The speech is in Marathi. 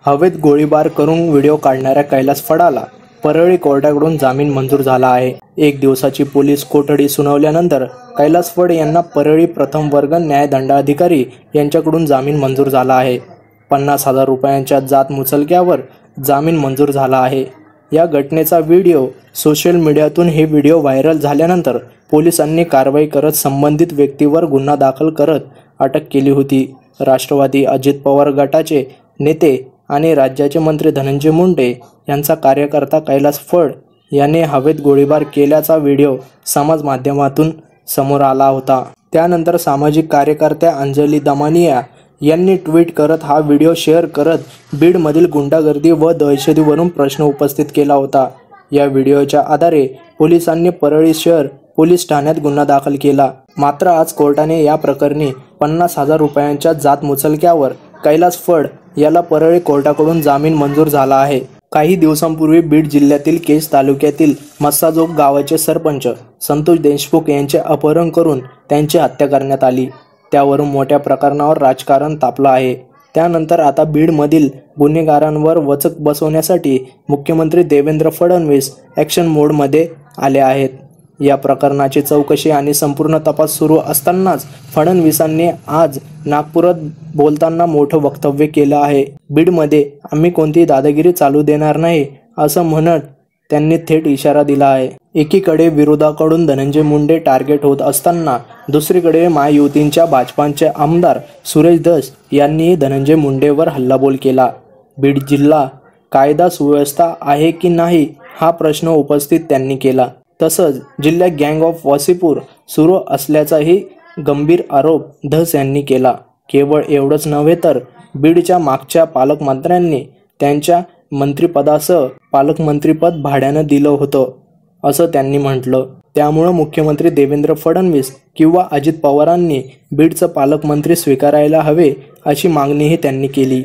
हवेत गोळीबार करून व्हिडिओ काढणाऱ्या कैलास फडाला परळी कोर्टाकडून जामीन मंजूर झाला आहे। 1 दिवसाची पोलीस कोठडी सुनावल्यानंतर कैलास फड यांना परळी प्रथम वर्ग न्यायदंडाधिकारी यांच्याकडून जामीन मंजूर झाला आहे। 50,000 रुपयांच्या जात मुचलक्यावर जामीन मंजूर झाला आहे। या घटनेचा व्हिडिओ सोशल मीडियातून हे व्हिडिओ व्हायरल झाल्यानंतर पोलिसांनी कारवाई करत संबंधित व्यक्तीवर गुन्हा दाखल करत अटक केली होती। राष्ट्रवादी अजित पवार गटाचे नेते आणि राज्याचे मंत्री धनंजय मुंडे यांचा कार्यकर्ता कैलास फड याने हवेत गोळीबार केल्याचा व्हिडिओ समाज माध्यमातून समोर आला होता। त्यानंतर सामाजिक कार्यकर्त्या अंजली दमानिया यांनी ट्विट करत हा व्हिडिओ शेअर करत बीडमधील गुंडागर्दी व दहशतीवरून प्रश्न उपस्थित केला होता। या व्हिडिओच्या आधारे पोलिसांनी परळी शहर पोलीस ठाण्यात गुन्हा दाखल केला। मात्र आज कोर्टाने या प्रकरणी 50,000 रुपयांच्या जात मुचलक्यावर कैलास फड याला परळी कोर्टाकडून जामीन मंजूर झाला आहे। काही दिवसांपूर्वी बीड जिल्ह्यातील केज तालुक्यातील मस्साजोग गावाचे सरपंच संतोष देशमुख यांचे अपहरण करून त्यांची हत्या करण्यात आली। त्यावरून मोठ्या प्रकरणावर राजकारण तापलं आहे। त्यानंतर आता बीडमधील गुन्हेगारांवर वचक बसवण्यासाठी मुख्यमंत्री देवेंद्र फडणवीस ॲक्शन मोडमध्ये आले आहेत। या प्रकरणाची चौकशी आणि संपूर्ण तपास सुरू असतानाच फडणवीसांनी आज नागपुरात बोलताना मोठं वक्तव्य केलं आहे। बीडमध्ये आम्ही कोणतीही दादागिरी चालू देणार नाही असं म्हणत त्यांनी थेट इशारा दिला आहे। एकीकडे विरोधाकडून धनंजय मुंडे टार्गेट होत असताना दुसरीकडे महायुतीच्या भाजपाचे आमदार सुरेश धस यांनीही धनंजय मुंडेवर हल्लाबोल केला। बीड जिल्हा कायदा सुव्यवस्था आहे की नाही हा प्रश्न उपस्थित त्यांनी केला। तसंच जिल्ह्यात गँग ऑफ वासेपूर सुरू असल्याचाही गंभीर आरोप धस यांनी केला। केवळ एवढंच नव्हे तर बीडच्या मागच्या पालकमंत्र्यांनी त्यांच्या मंत्रिपदासह पालकमंत्रीपद भाड्यानं दिलं होतं असं त्यांनी म्हटलं। त्यामुळं मुख्यमंत्री देवेंद्र फडणवीस किंवा अजित पवारांनी बीडचं पालकमंत्री स्वीकारायला हवे अशी मागणीही त्यांनी केली।